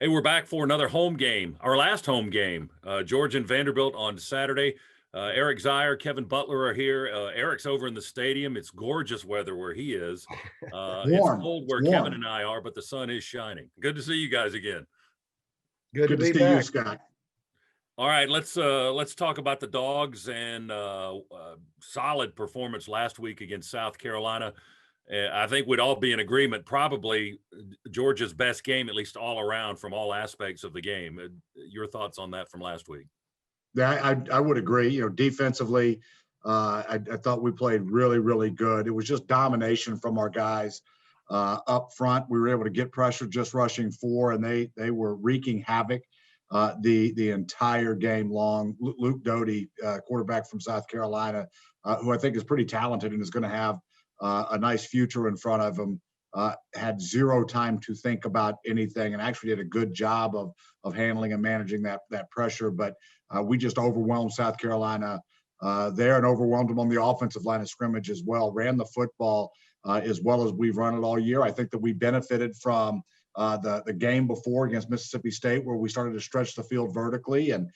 Hey, we're back for another home game, our last home game. Georgia and Vanderbilt on Saturday. Eric Zier, Kevin Butler are here. Eric's over in the stadium. It's gorgeous weather where he is. It's Warm. cold It's where Kevin warm. and I are, but the sun is shining. Good to see you guys again. Good to Good to be see you, back. Scott. All right, let's talk about the Dogs and solid performance last week against South Carolina. I think we'd all be in agreement. Probably Georgia's best game, at least all around, from all aspects of the game. Your thoughts on that from last week? Yeah, I would agree. Defensively, I thought we played really, really good. It was just domination from our guys up front. We were able to get pressure just rushing four, and they were wreaking havoc the entire game long. Luke Doty, quarterback from South Carolina, who I think is pretty talented and is going to have a nice future in front of him, had zero time to think about anything and actually did a good job of handling and managing that pressure. But we just overwhelmed South Carolina there and overwhelmed them on the offensive line of scrimmage as well. Ran the football as well as we've run it all year. I think that we benefited from the game before against Mississippi State, where we started to stretch the field vertically and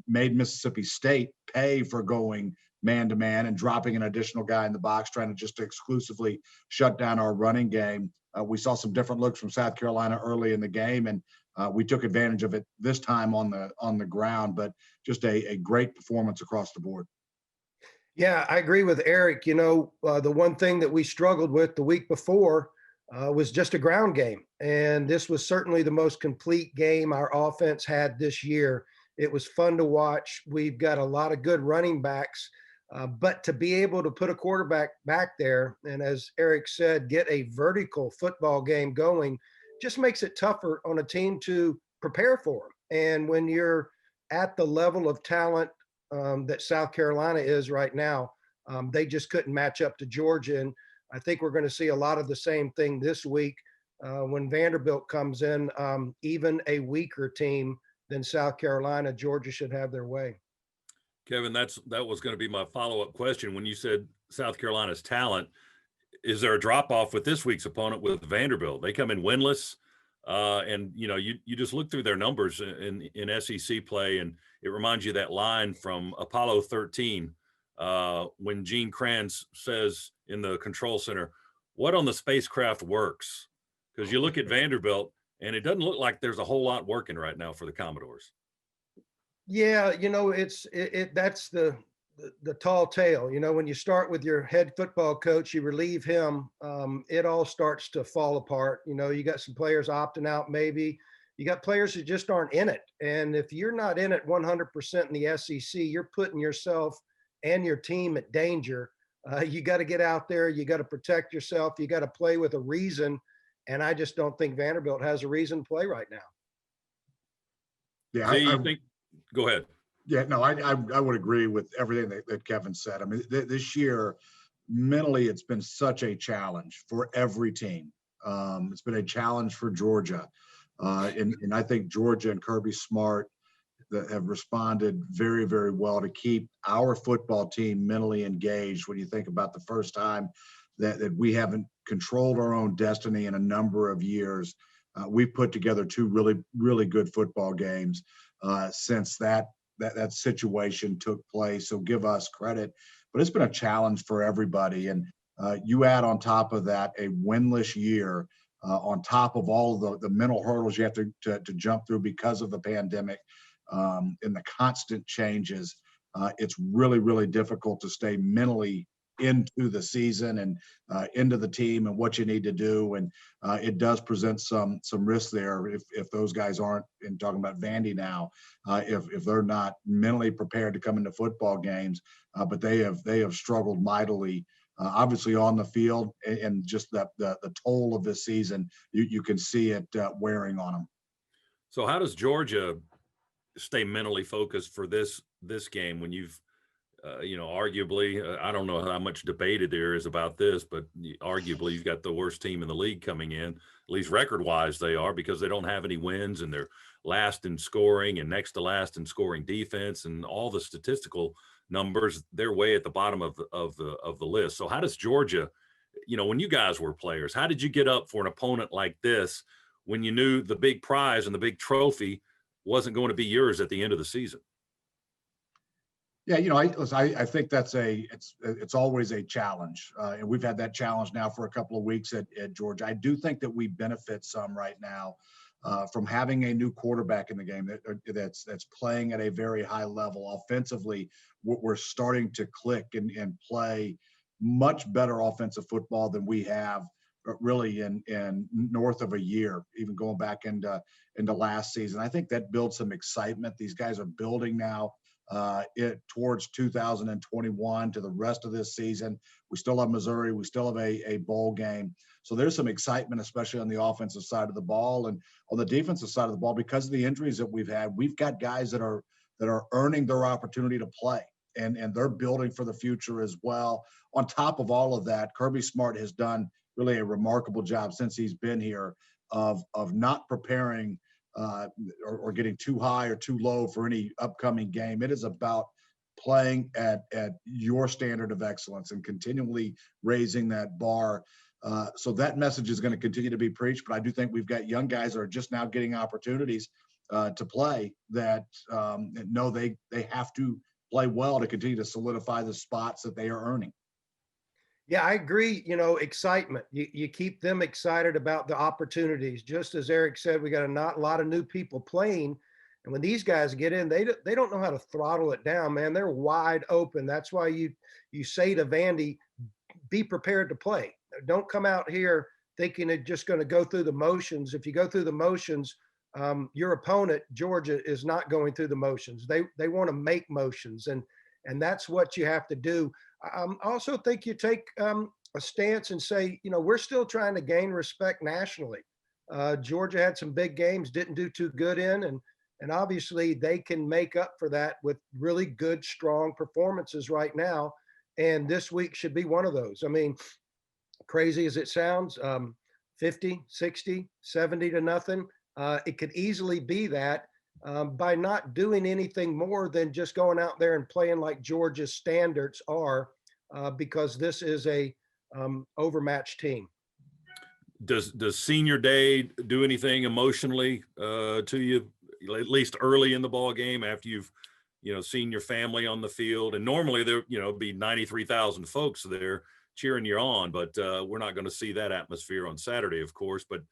made Mississippi State pay for going man-to-man and dropping an additional guy in the box, trying to just exclusively shut down our running game. We saw some different looks from South Carolina early in the game, and we took advantage of it this time on the ground, but just a great performance across the board. Yeah, I agree with Eric. The one thing that we struggled with the week before was just a ground game. And this was certainly the most complete game our offense had this year. It was fun to watch. We've got a lot of good running backs. But to be able to put a quarterback back there, and as Eric said, get a vertical football game going, just makes it tougher on a team to prepare for them. And when you're at the level of talent that South Carolina is right now, they just couldn't match up to Georgia. And I think we're going to see a lot of the same thing this week when Vanderbilt comes in, even a weaker team than South Carolina. Georgia should have their way. Kevin, that was going to be my follow-up question. When you said South Carolina's talent, is there a drop-off with this week's opponent with Vanderbilt? They come in winless, and you just look through their numbers in SEC play, and it reminds you of that line from Apollo 13 when Gene Kranz says in the control center, "What on the spacecraft works?" Because you look at Vanderbilt, and it doesn't look like there's a whole lot working right now for the Commodores. Yeah, that's the tall tale. When you start with your head football coach, you relieve him, it all starts to fall apart. You got some players opting out, maybe. You got players who just aren't in it. And if you're not in it 100% in the SEC, you're putting yourself and your team at danger. You got to get out there. You got to protect yourself. You got to play with a reason. And I just don't think Vanderbilt has a reason to play right now. Yeah, So you think? Go ahead. Yeah, no, I would agree with everything that Kevin said. I mean, this year, mentally, it's been such a challenge for every team. It's been a challenge for Georgia. And I think Georgia and Kirby Smart that have responded very, very well to keep our football team mentally engaged. When you think about the first time that we haven't controlled our own destiny in a number of years, we put together two really, really good football games since that situation took place. So give us credit, but it's been a challenge for everybody. And you add on top of that a winless year, on top of all the mental hurdles you have to jump through because of the pandemic and the constant changes. It's really, really difficult to stay mentally into the season and into the team and what you need to do. And it does present some risks there if those guys aren't, and talking about Vandy now, if they're not mentally prepared to come into football games, but they have struggled mightily, obviously on the field, and just the toll of this season, you can see it wearing on them. So how does Georgia stay mentally focused for this game when you've arguably, I don't know how much debated there is about this, but arguably you've got the worst team in the league coming in, at least record-wise they are, because they don't have any wins and they're last in scoring and next to last in scoring defense, and all the statistical numbers, they're way at the bottom of the list. So how does Georgia, when you guys were players, how did you get up for an opponent like this when you knew the big prize and the big trophy wasn't going to be yours at the end of the season? Yeah, I think it's always a challenge, and we've had that challenge now for a couple of weeks at Georgia. I do think that we benefit some right now from having a new quarterback in the game that's playing at a very high level offensively. We're starting to click and play much better offensive football than we have really in north of a year, even going back into last season. I think that builds some excitement. These guys are building now towards 2021 to the rest of this season. We still have Missouri. We still have a bowl game. So there's some excitement, especially on the offensive side of the ball. And on the defensive side of the ball, because of the injuries that we've had, we've got guys that are earning their opportunity to play. And they're building for the future as well. On top of all of that, Kirby Smart has done really a remarkable job since he's been here of not preparing or getting too high or too low for any upcoming game. It is about playing at your standard of excellence and continually raising that bar. So that message is going to continue to be preached. But I do think we've got young guys that are just now getting opportunities to play that know they have to play well to continue to solidify the spots that they are earning. Yeah, I agree. Excitement. You keep them excited about the opportunities. Just as Eric said, we got a lot of new people playing. And when these guys get in, they don't know how to throttle it down, man. They're wide open. That's why you say to Vandy, be prepared to play. Don't come out here thinking it's just going to go through the motions. If you go through the motions, your opponent, Georgia, is not going through the motions. They want to make motions. And that's what you have to do. I also think you take a stance and say, we're still trying to gain respect nationally. Georgia had some big games, didn't do too good in, and obviously they can make up for that with really good, strong performances right now. And this week should be one of those. I mean, crazy as it sounds, 50, 60, 70 to nothing. It could easily be that. By not doing anything more than just going out there and playing like Georgia's standards are, because this is a overmatched team. Does senior day do anything emotionally to you, at least early in the ball game after you've seen your family on the field? And normally there be 93,000 folks there cheering you on, but we're not going to see that atmosphere on Saturday, of course. But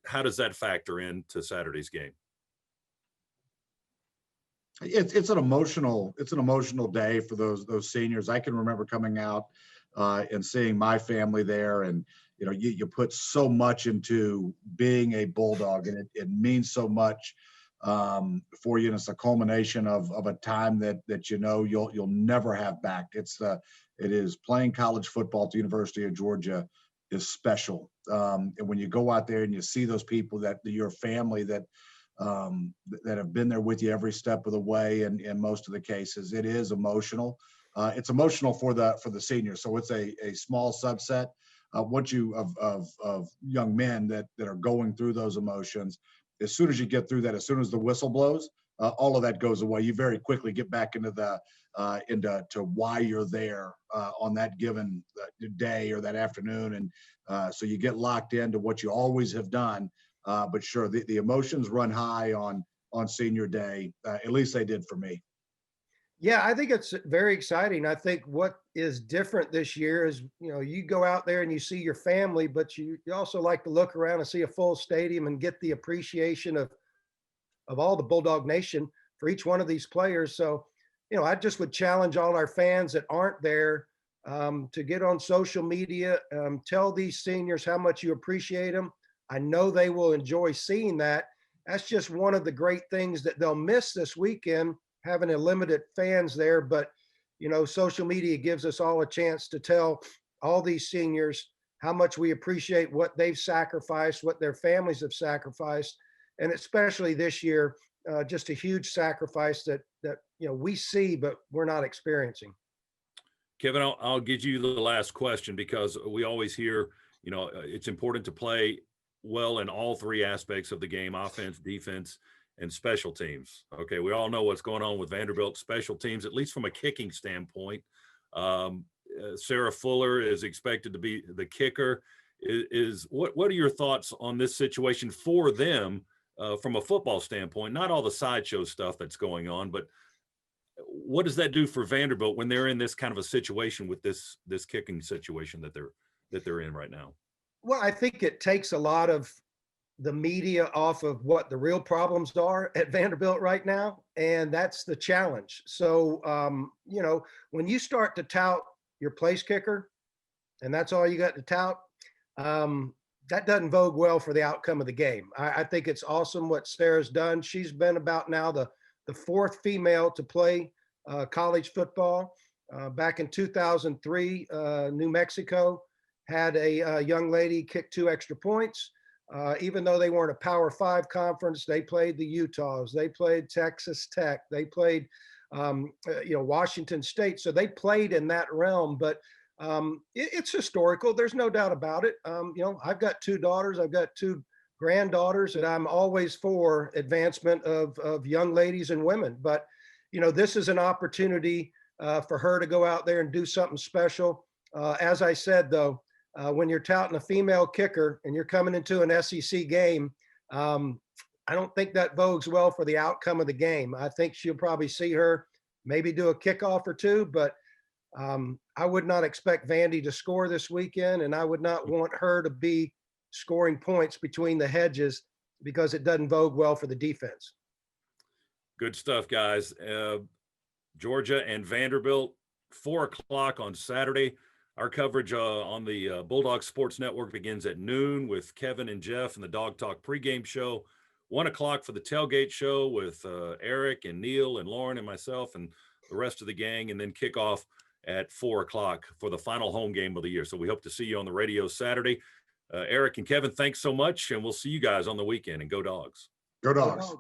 how does that factor into Saturday's game? It's an emotional day for those seniors. I can remember coming out and seeing my family there, and you put so much into being a Bulldog, and it means so much for you. And it's a culmination of a time that you'll never have back. It is playing college football at the University of Georgia is special. And when you go out there and you see those people that your family that have been there with you every step of the way, and in most of the cases, it is emotional. It's emotional for the seniors. So it's a small subset of young men that are going through those emotions. As soon as you get through that, as soon as the whistle blows, all of that goes away. You very quickly get back into to why you're there on that given day or that afternoon, and so you get locked into what you always have done. But sure, the emotions run high on senior day. At least they did for me. Yeah, I think it's very exciting. I think what is different this year is, you go out there and you see your family, but you also like to look around and see a full stadium and get the appreciation of all the Bulldog Nation for each one of these players. So, I just would challenge all our fans that aren't there to get on social media, tell these seniors how much you appreciate them. I know they will enjoy seeing that. That's just one of the great things that they'll miss this weekend, having a limited fans there. But, social media gives us all a chance to tell all these seniors how much we appreciate what they've sacrificed, what their families have sacrificed. And especially this year, just a huge sacrifice that we see, but we're not experiencing. Kevin, I'll give you the last question, because we always hear, it's important to play well in all three aspects of the game: offense, defense, and special teams. Okay, we all know what's going on with Vanderbilt special teams, at least from a kicking standpoint. Sarah Fuller is expected to be the kicker. is what are your thoughts on this situation for them from a football standpoint? Not all the sideshow stuff that's going on, but what does that do for Vanderbilt when they're in this kind of a situation with this kicking situation that they're in right now? Well, I think it takes a lot of the media off of what the real problems are at Vanderbilt right now, and that's the challenge. So, when you start to tout your place kicker, and that's all you got to tout, that doesn't bode well for the outcome of the game. I think it's awesome what Sarah's done. She's been about now the fourth female to play college football. Back in 2003, New Mexico had a young lady kick 2 extra points. Even though they weren't a Power 5 conference, they played the Utahs, they played Texas Tech, they played Washington State. So they played in that realm, but it's historical. There's no doubt about it. I've got 2 daughters, I've got 2 granddaughters, and I'm always for advancement of young ladies and women. But this is an opportunity for her to go out there and do something special. As I said, though, when you're touting a female kicker and you're coming into an SEC game, I don't think that bodes well for the outcome of the game. I think she'll probably see her maybe do a kickoff or 2, but I would not expect Vandy to score this weekend, and I would not want her to be scoring points between the hedges because it doesn't bode well for the defense. Good stuff, guys. Georgia and Vanderbilt, 4:00 on Saturday. Our coverage on the Bulldog Sports Network begins at noon with Kevin and Jeff and the Dog Talk pregame show. 1:00 for the tailgate show with Eric and Neil and Lauren and myself and the rest of the gang, and then kickoff at 4:00 for the final home game of the year. So we hope to see you on the radio Saturday. Eric and Kevin, thanks so much, and we'll see you guys on the weekend. And go Dogs. Go Dogs.